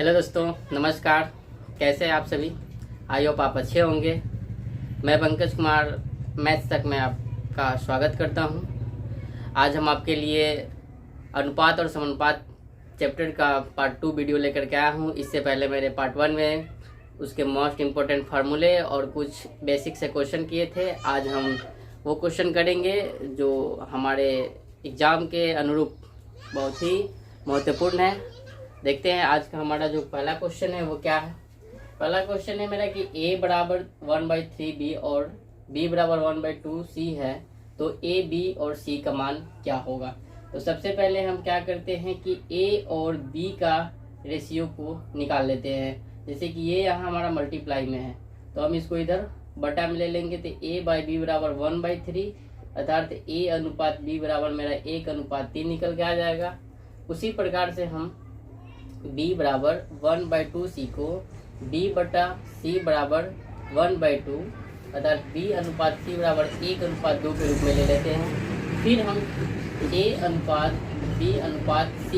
Hello दोस्तों, नमस्कार। कैसे हैं आप सभी? आई होप आप अच्छे होंगे। मैं पंकज कुमार मैथ्स तक में आपका स्वागत करता हूं। आज हम आपके लिए अनुपात और समानुपात चैप्टर का पार्ट 2 वीडियो लेकर के आया हूं। इससे पहले मैंने पार्ट 1 में उसके मोस्ट इम्पोर्टेंट फार्मूले और कुछ बेसिक से क्वेश्चन किए थे। आज हम वो क्वेश्चन करेंगे जो हमारे एग्ज़ाम के अनुरूप बहुत ही महत्वपूर्ण है। देखते हैं आज का हमारा जो पहला क्वेश्चन है वो क्या है। पहला क्वेश्चन है मेरा कि a बराबर 1/3b और b बराबर 1/2c है, तो a b और c का मान क्या होगा। तो सबसे पहले हम क्या करते हैं कि a और b का रेशियो को निकाल लेते हैं। जैसे कि ये यहाँ हमारा मल्टीप्लाई में है तो हम इसको इधर बटा में ले लेंगे, तो a/b बराबर 1/3 अर्थात a अनुपात b बराबर मेरा 1/3 निकल के आ जाएगा। उसी प्रकार से हम b बराबर 1/2c को b बटा c बराबर 1/2 अर्थात b अनुपात c बराबर 1/2 के रूप में ले लेते हैं। फिर हम a अनुपात b अनुपात c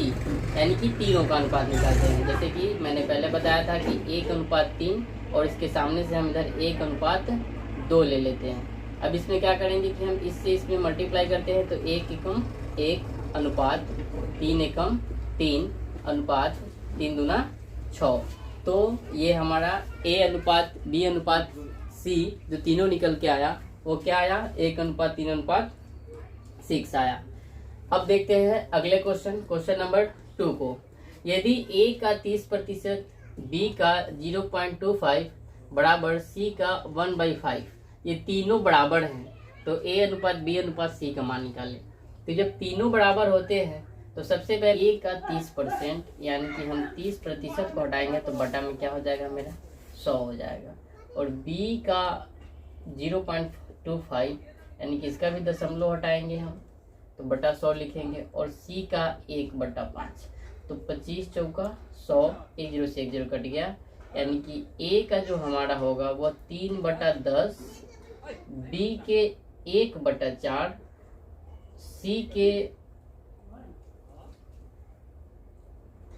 यानी कि तीनों का अनुपात निकालते हैं। जैसे कि मैंने पहले बताया था कि 1/3 और इसके सामने से हम इधर 1/2 ले लेते हैं। अब इसमें क्या करेंगे कि हम इससे इसमें मल्टीप्लाई करते हैं, तो 1 एकम 1 अनुपात 3 एकम 3 अनुपात 3 दूना 6। तो ये हमारा a अनुपात b अनुपात c जो तीनों निकल के आया वो क्या आया, 1/3/6 आया। अब देखते हैं अगले क्वेश्चन नंबर 2 को। यदि a का 30%, b का 0.25 बराबर c का 1/5, ये तीनों बराबर हैं, तो a अनुपात b अनुपात c का मान निकालें। तो जब तीनों बराबर होते हैं तो सबसे पहले a का 30% यानी कि हम 30% को हटाएंगे तो बटा में क्या हो जाएगा, मेरा 100 हो जाएगा। और b का 0.25 यानी कि इसका भी दशमलव हटाएंगे हम तो बटा 100 लिखेंगे। और c का 1/5 तो 25 चौका 100, 1 0 से 1 0 कट गया, यानी कि a का जो हमारा होगा वह 3/10, b के 1/4, c के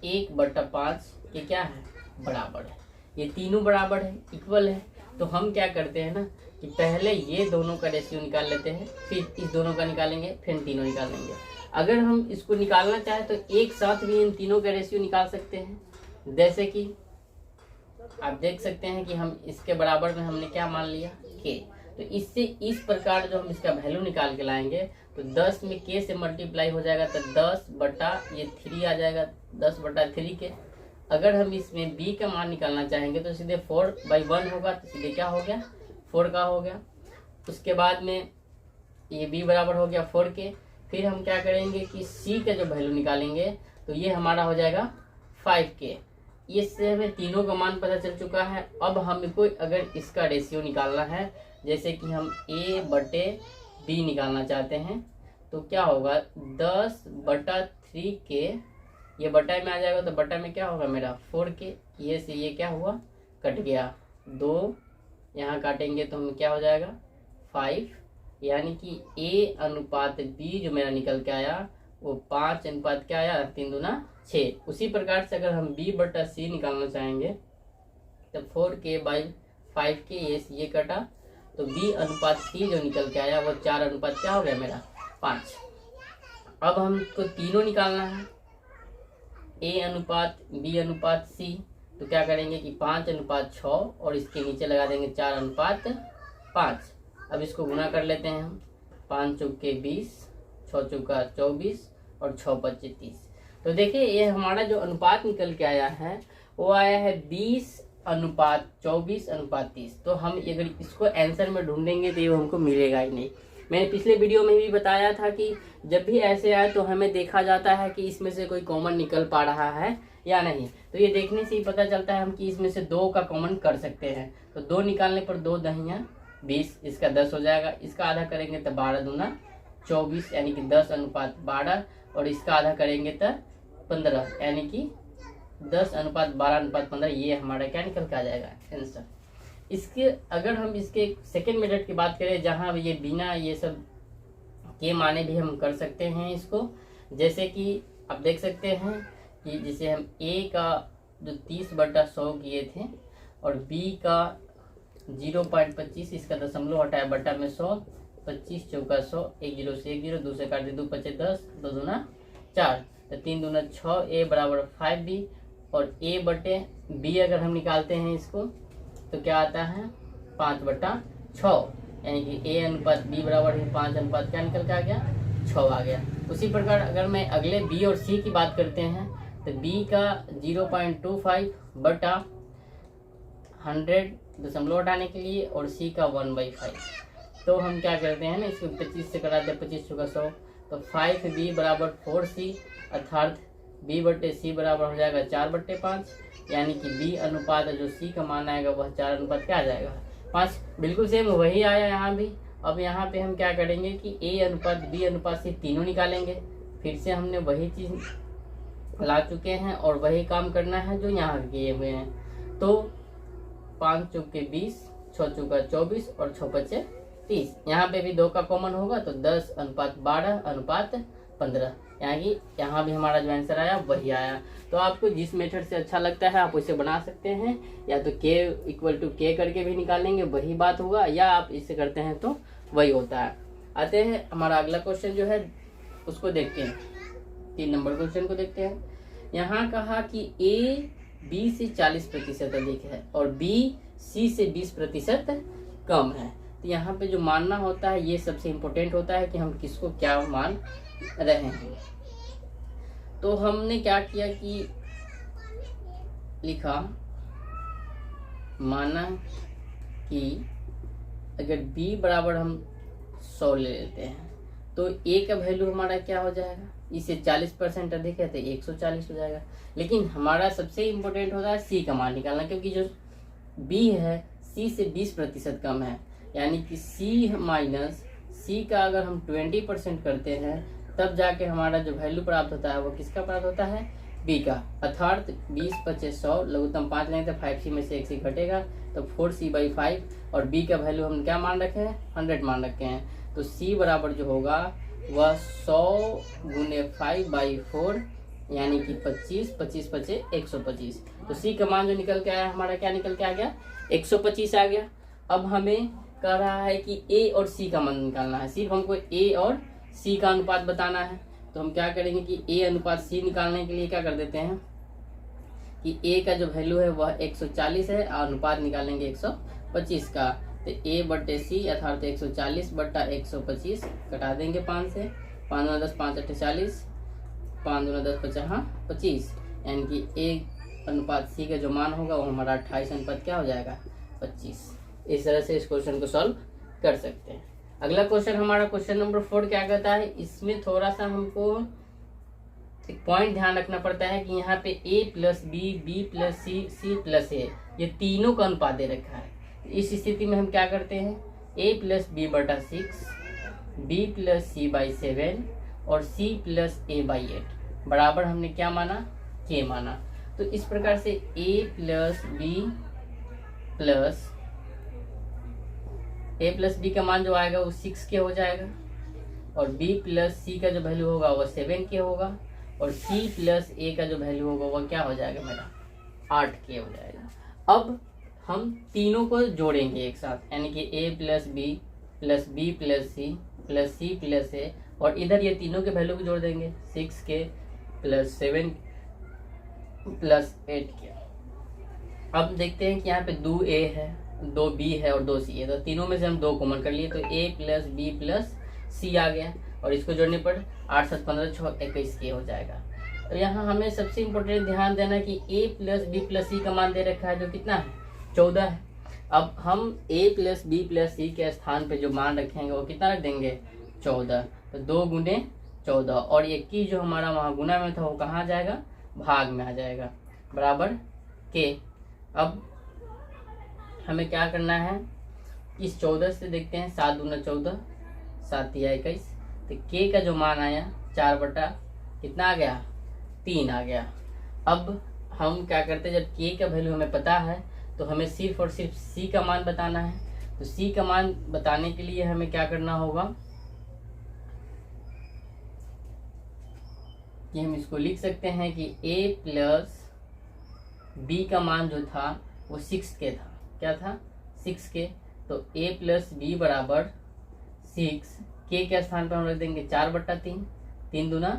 1/5 के क्या है, बराबर है। ये तीनों बराबर है, इक्वल है। तो हम क्या करते हैं ना कि पहले ये दोनों का रेशियो निकाल लेते हैं, फिर इस दोनों का निकालेंगे, फिर तीनों निकालेंगे। अगर हम इसको निकालना चाहें तो एक साथ भी इन तीनों का रेशियो निकाल सकते हैं। जैसे कि आप देख सकते हैं कि हम इसके बराबर में हमने क्या मान लिया, k। तो इससे इस प्रकार जो हम इसका वैल्यू निकाल के लाएंगे तो 10 में k से मल्टीप्लाई हो जाएगा तो 10/3 आ जाएगा, 10/3 के। अगर हम इसमें b का मान निकालना चाहेंगे तो सीधे 4/1 होगा, तो सीधे क्या हो गया, 4 का हो गया। उसके बाद में ये b बराबर हो गया 4 के। फिर हम क्या करेंगे कि c का जो वैल्यू निकालेंगे तो ये हमारा हो जाएगा 5 के। इससे हमें तीनों का मान पता चल चुका है। अब हमको अगर इसका रेशियो निकालना है, जैसे कि हम a/b निकालना चाहते हैं, तो क्या होगा 10/3 के, ये बटा में आ जाएगा तो बटा में क्या होगा मेरा 4 के। ये से ये क्या हुआ, कट गया, 2 यहाँ काटेंगे तो हमें क्या हो जाएगा 5, यानी कि a अनुपात b जो मेरा निकल के आया वो 5 अनुपात क्या आया, 3 दूना 6। उसी प्रकार से अगर हम b/c निकालना चाहेंगे तो 4k/5 के, ये कटा, तो b अनुपात c जो निकल के आया वो 4 अनुपात क्या हो गया मेरा 5। अब हमको तीनों निकालना है, a अनुपात b अनुपात c, तो क्या करेंगे कि 5/6 और इसके नीचे लगा देंगे 4/5। अब इसको गुना कर लेते हैं हम, 5 चौके 20, 6 चौका 24 और 6×5 30। तो देखिए ये हमारा जो अनुपात निकल के आया है वो आया है 20/24/30। तो हम अगर इसको आंसर में ढूंढेंगे तो ये हमको मिलेगा ही नहीं। मैंने पिछले वीडियो में भी बताया था कि जब भी ऐसे आए तो हमें देखा जाता है कि इसमें से कोई कॉमन निकल पा रहा है या नहीं। तो ये देखने से ही पता चलता है हम कि इसमें से 2 का कॉमन कर सकते हैं। तो 2 निकालने पर 2 दहिया 20, इसका 10 हो जाएगा। इसका आधा करेंगे तो 12 दूना 24 यानी कि 10/12, और इसका आधा करेंगे तो 15 यानी कि 10/12/15। ये हमारा क्या निकल के आ जाएगा आंसर। इसके अगर हम इसके सेकेंड मेथड की बात करें जहाँ ये बिना ये सब के माने भी हम कर सकते हैं इसको। जैसे कि आप देख सकते हैं कि जिसे हम a का जो 30/100 किए थे, और b का 0.25, इसका दशमलव हटाया बटा में 100, 25 चौका 100, 1 0 से 1 0, 2 से काट दे 2 5 10, 2 दूना 4, तो 3 दूना 6, a बराबर 5b, और a बटे b अगर हम निकालते हैं इसको तो क्या आता है 5/6, यानी कि a अनुपात b बराबर है 5 अनुपात क्या निकल के आ गया 6 आ गया। उसी प्रकार अगर मैं अगले b और c की बात करते हैं तो b का 0.25 बटा 100 दशमलव हटाने के लिए, और c का 1/5, तो हम क्या करते हैं ना इसको 25 से कराते हैं, 25 चौका 100, तो 5b बराबर 4c, अर्थात b बटे c बराबर हो जाएगा 4/5, यानी कि b अनुपात जो c का मान आएगा वह 4 अनुपात क्या आ जाएगा 5। बिल्कुल सेम वही आया यहाँ भी। अब यहाँ पे हम क्या करेंगे कि a अनुपात b अनुपात c तीनों निकालेंगे। फिर से हमने वही चीज ला चुके हैं और वही काम करना है जो यहाँ किए हुए हैं। तो 5 चौके 20, 6 चौका 24 और 6 पचे 30। यहाँ पे भी 2 का कॉमन होगा तो 10:12:15, यानी यहाँ भी हमारा जो आंसर आया वही आया। तो आपको जिस मेथड से अच्छा लगता है आप उसे बना सकते हैं, या तो k = k करके भी निकालेंगे वही बात होगा, या आप इसे करते हैं तो वही होता है। आते हैं हमारा अगला क्वेश्चन जो है उसको देखते हैं, 3 नंबर क्वेश्चन को देखते हैं। यहाँ कहा कि a b से 40% अधिक है और b c से 20% कम है। तो यहाँ पे जो मानना होता है ये सबसे इम्पोर्टेंट होता है कि हम किसको क्या मान रहे हैं। तो हमने क्या किया कि लिखा, माना कि अगर b बराबर हम 100 ले लेते हैं तो a का वैल्यू हमारा क्या हो जाएगा, इसे 40% अधिक है तो 140 हो जाएगा। लेकिन हमारा सबसे इम्पोर्टेंट होता है c का मान निकालना, क्योंकि जो b है c से 20% कम है, यानी कि c माइनस c का अगर हम 20% करते हैं तब जाके हमारा जो वैल्यू प्राप्त होता है वो किसका प्राप्त होता है b का, अर्थात 20 × 100 लघुत्तम 5 लेंगे तो 5c में से 1 c घटेगा तो 4c/5, और b का वैल्यू हम क्या मान रखे हैं 100 मान रखे हैं। तो c बराबर जो होगा वह 100 × 5/4, यानी कि 25, 25 × 125। तो c का मान जो निकल के आया हमारा क्या निकल के आ गया 125 आ गया। अब हमें कह रहा है कि a और c का मान निकालना है, सिर्फ हमको a और c का अनुपात बताना है। तो हम क्या करेंगे कि a अनुपात c निकालने के लिए क्या कर देते हैं कि a का जो वैल्यू है वह 140 है और अनुपात निकालेंगे 125 का, तो a बटे c अर्थात 140 बटा 125 कटा देंगे 5 से, 5 दूना 10, 5 अट्ठे 40, 5 दूना 10 × 25, यानी कि a अनुपात c का जो मान होगा वो हमारा 28 अनुपात क्या हो जाएगा 25। इस तरह से इस क्वेश्चन को सॉल्व कर सकते हैं। अगला क्वेश्चन हमारा क्वेश्चन नंबर 4 क्या कहता है, इसमें थोड़ा सा हमको एक पॉइंट ध्यान रखना पड़ता है कि यहाँ पे a + b, b + c, c + a, ये तीनों का अनुपात दे रखा है। इस स्थिति में हम क्या करते हैं a + b/6, b + c/7 और c + a/8 बराबर हमने क्या माना k माना। तो इस प्रकार से a + b का मान जो आएगा वो 6k हो जाएगा, और b + c का जो वैल्यू होगा वो 7k होगा, और c + a का जो वैल्यू होगा वो क्या हो जाएगा मेरा 8k हो जाएगा। अब हम तीनों को जोड़ेंगे एक साथ, यानी कि a + b + b + c + c + a, और इधर ये तीनों के वैल्यू को जोड़ देंगे 6k + 7 + 8k। अब देखते हैं कि यहाँ पे 2a है, 2b है और 2c है, तो तीनों में से हम 2 कॉमन कर लिए तो a + b + c आ गया, और इसको जोड़ने पर 8 7 15 6 21k हो जाएगा। और यहाँ हमें सबसे इम्पोर्टेंट ध्यान देना कि a + b + c का मान दे रखा है जो कितना है 14 है। अब हम a + b + c के स्थान पे जो मान रखेंगे वो कितना रख देंगे 14, तो 2 × 14, और 21 जो हमारा वहाँ गुना में था वो कहाँ आ जाएगा भाग में आ जाएगा बराबर k। अब हमें क्या करना है, इस 14 से देखते हैं 7 दूना 14, 7 तिया 21, तो k का जो मान आया 4 बटा कितना आ गया 3 आ गया। अब हम क्या करते हैं, जब k का वैल्यू हमें पता है तो हमें सिर्फ और सिर्फ c का मान बताना है। तो c का मान बताने के लिए हमें क्या करना होगा कि हम इसको लिख सकते हैं कि a + b का मान जो था वो 6 के था, क्या था 6 के, तो a प्लस बी बराबर 6, के स्थान पर हम रख देंगे 4/3, 3 दूना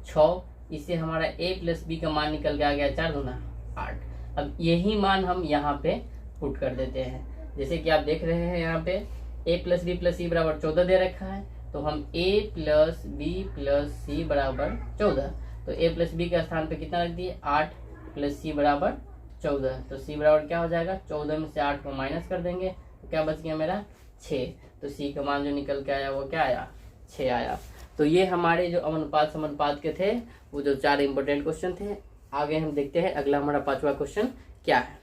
6, इससे हमारा a प्लस बी का मान निकल के आ गया 4 दूना 8। अब यही मान हम यहाँ पे पुट कर देते हैं, जैसे कि आप देख रहे हैं यहाँ पे a प्लस बी प्लस सी बराबर 14 दे रखा है, तो हम a प्लस बी प्लस सी बराबर 14, तो a प्लस बी के स्थान पे कितना रख दिए 8 प्लस सी बराबर 14, तो सी बराबर क्या हो जाएगा 14 में से 8 को माइनस कर देंगे तो क्या बच गया मेरा 6, तो सी का मान जो निकल के आया वो क्या आया 6 आया। तो ये हमारे जो अनुपात समानुपात के थे वो जो 4 इंपॉर्टेंट क्वेश्चन थे। आगे हम देखते हैं अगला हमारा 5वां क्वेश्चन क्या है।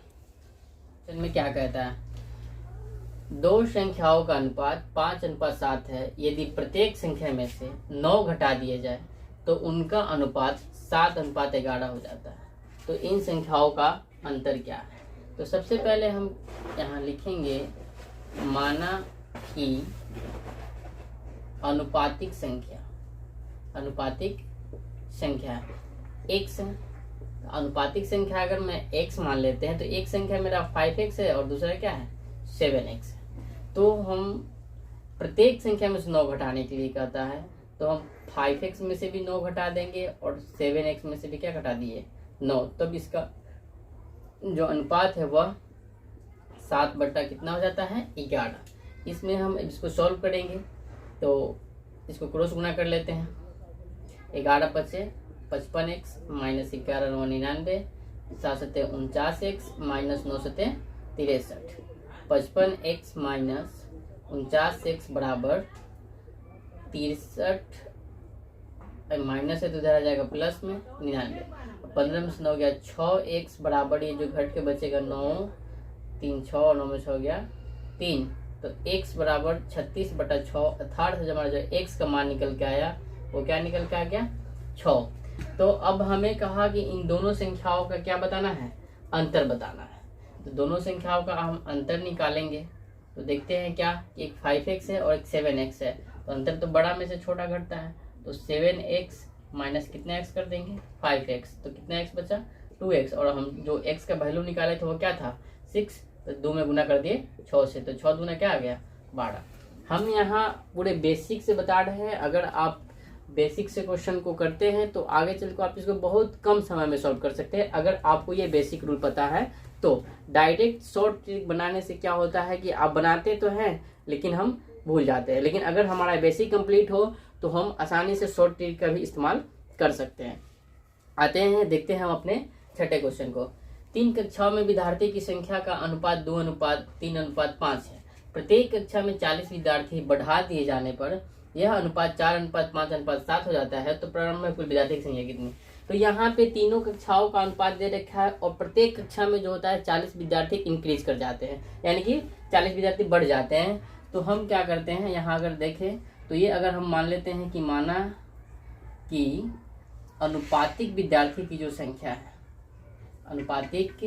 क्वेश्चन में क्या कहता है, दो संख्याओं का अनुपात 5:7 है, यदि प्रत्येक संख्या में से 9 घटा दिए जाए तो उनका अनुपात 7:11 हो जाता है, तो इन संख्याओं का अंतर क्या है। तो सबसे पहले हम यहाँ लिखेंगे माना कि अनुपातिक संख्या x है, अनुपातिक संख्या अगर मैं x मान लेते हैं तो एक संख्या मेरा 5x है और दूसरा क्या है 7x है, तो हम प्रत्येक संख्या में से 9 घटाने के लिए कहता है, तो हम 5x में से भी 9 घटा देंगे और 7x में से भी क्या घटा दिए 9, तब इसका जो अनुपात है वह 7 बटा कितना हो जाता है 11। इसमें हम इसको सॉल्व करेंगे तो इसको क्रॉस गुना कर लेते हैं, 11 बचे 55x minus 11 99, 7 49x minus 9 63, 55x minus 49x बराबर 63, माइनस है तो इधर आ जाएगा प्लस में 99, 15 में से 9 गया 6x बराबर ये जो घट के बचेगा 9, 3 6 और 9 में 6 हो गया 3, तो x बराबर 36/6, अर्थात हमारा जो x का मान निकल के आया वो क्या निकल के आ गया 6। तो अब हमें कहा कि इन दोनों संख्याओं का क्या बताना है अंतर बताना है, तो दोनों संख्याओं का हम अंतर निकालेंगे। तो देखते हैं क्या, एक 5x है और एक 7x है, तो अंतर तो बड़ा में से छोटा घटता है, तो 7x माइनस कितना x कर देंगे 5x, तो कितना x बचा 2x, और हम जो x का वैल्यू निकाले थे वो क्या था 6, तो 2 में गुना कर दिए 6 से, तो 6 दूना क्या आ गया 12। हम यहाँ पूरे बेसिक से बता रहे हैं, अगर आप बेसिक से क्वेश्चन को करते हैं तो आगे चल कर आप इसको बहुत कम समय में सॉल्व कर सकते हैं। अगर आपको ये बेसिक रूल पता है तो डायरेक्ट शॉर्ट ट्रिक बनाने से क्या होता है कि आप बनाते तो हैं लेकिन हम भूल जाते हैं, लेकिन अगर हमारा बेसिक कंप्लीट हो तो हम आसानी से शॉर्ट ट्रिक का भी इस्तेमाल कर सकते हैं। आते हैं देखते हैं हम अपने छठे क्वेश्चन को। 3 कक्षाओं में विद्यार्थी की संख्या का अनुपात 2:3:5 है। प्रत्येक कक्षा में 40 विद्यार्थी बढ़ा दिए जाने पर यह अनुपात 4:5:7 हो जाता है, तो प्रारंभ में कुल विद्यार्थी की संख्या कितनी। तो यहाँ पे तीनों कक्षाओं का अनुपात दे रखा है और प्रत्येक कक्षा में जो होता है 40 विद्यार्थी इंक्रीज कर जाते हैं, यानी कि 40 विद्यार्थी बढ़ जाते हैं। तो हम क्या करते हैं, यहाँ अगर देखें तो ये अगर हम मान लेते हैं कि माना कि अनुपातिक विद्यार्थी की जो संख्या है, अनुपातिक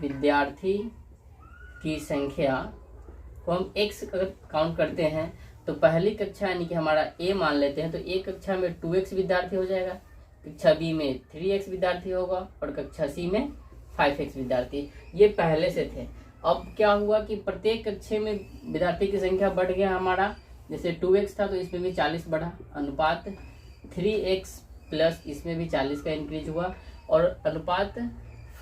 विद्यार्थी की संख्या को हम x अगर काउंट करते हैं तो पहली कक्षा यानी कि हमारा a मान लेते हैं, तो एक कक्षा में 2x विद्यार्थी हो जाएगा, कक्षा b में 3x विद्यार्थी होगा और कक्षा c में 5x विद्यार्थी। ये पहले से थे। अब क्या हुआ कि प्रत्येक कक्षा में विद्यार्थी की संख्या बढ़ गया हमारा, जैसे 2x था तो इसमें भी 40 बढ़ा, अनुपात 3x प्लस इसमें भी 40 का इंक्रीज हुआ और अनुपात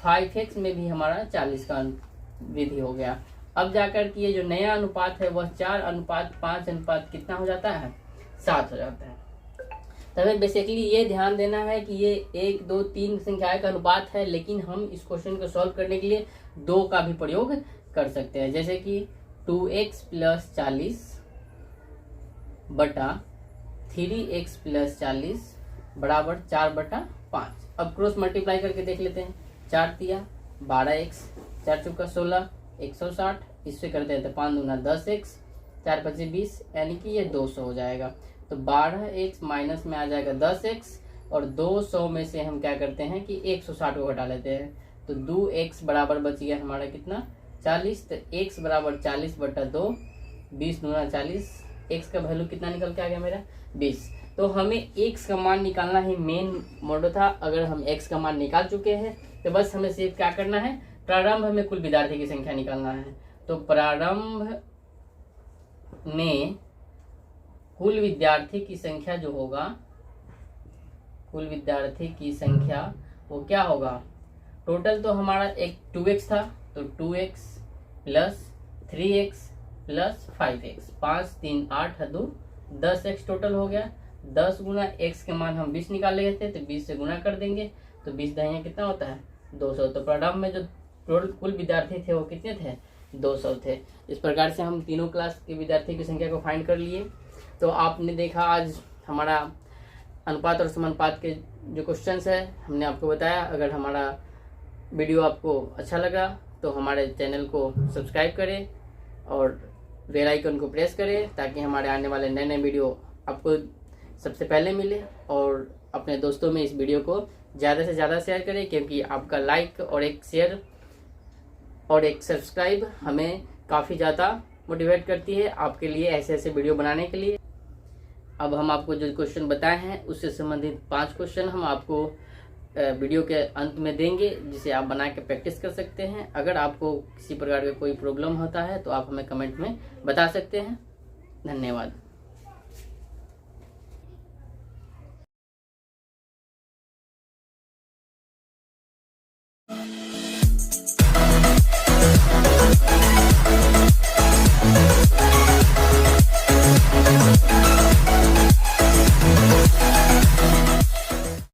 5x में भी हमारा 40 का वृद्धि हो गया। अब जाकर कि ये जो नया अनुपात है वह 4:5 कितना हो जाता है 7 हो जाता है। तो हमें बेसिकली ये ध्यान देना है कि ये 1 2 3 संख्याएं का अनुपात है, लेकिन हम इस क्वेश्चन को सॉल्व करने के लिए 2 का भी प्रयोग कर सकते हैं, जैसे कि 2x प्लस 40 बटा 3x प्लस 40 बराबर 4/5। अब क्रॉस मल्टीप्लाई करके देख लेते हैं, 4 तिया 12x, 4 चौका 16 160, इससे करते हैं तो 5 दूना 10x, 4 5 20, यानी कि ये 200 हो जाएगा। तो 12x माइनस में आ जाएगा 10x और 200 में से हम क्या करते हैं कि 160 को घटा लेते हैं, तो 2x बराबर बच गया हमारा कितना 40, तो x बराबर 40/2, 20 दूना 40, x का वैल्यू कितना निकल के आ गया मेरा 20। तो हमें x का मान निकालना ही मेन मोड था। अगर हम x का मान निकाल चुके हैं तो बस हमें सिर्फ क्या करना है, प्रारंभ में कुल विद्यार्थी की संख्या निकालना है। तो प्रारंभ में कुल विद्यार्थी की संख्या जो होगा, कुल विद्यार्थी की संख्या वो क्या होगा, टोटल तो हमारा एक 2x था, तो 2x plus 3x plus 5x, 5 3 8 2 10x total हो गया। 10 गुना x के मान हम 20 निकाल लिए थे, तो 20 से गुना कर देंगे, तो 20 दहिया कितना होता है 200। तो प्रारंभ में जो कुल विद्यार्थी थे वो कितने थे, 200 थे। इस प्रकार से हम तीनों क्लास के विद्यार्थी की संख्या को फाइंड कर लिए। तो आपने देखा आज हमारा अनुपात और समानुपात के जो क्वेश्चंस है हमने आपको बताया। अगर हमारा वीडियो आपको अच्छा लगा तो हमारे चैनल को सब्सक्राइब करें और बेल आइकन को प्रेस करें, ताकि हमारे आने वाले नए नए वीडियो आपको सबसे पहले मिले। और अपने दोस्तों में इस वीडियो को ज़्यादा से ज़्यादा शेयर करें, क्योंकि आपका लाइक और एक शेयर और एक सब्सक्राइब हमें काफ़ी ज़्यादा मोटिवेट करती है आपके लिए ऐसे ऐसे वीडियो बनाने के लिए। अब हम आपको जो क्वेश्चन बताए हैं उससे संबंधित 5 क्वेश्चन हम आपको वीडियो के अंत में देंगे, जिसे आप बना के प्रैक्टिस कर सकते हैं। अगर आपको किसी प्रकार का कोई प्रॉब्लम होता है तो आप हमें कमेंट में बता सकते हैं। धन्यवाद।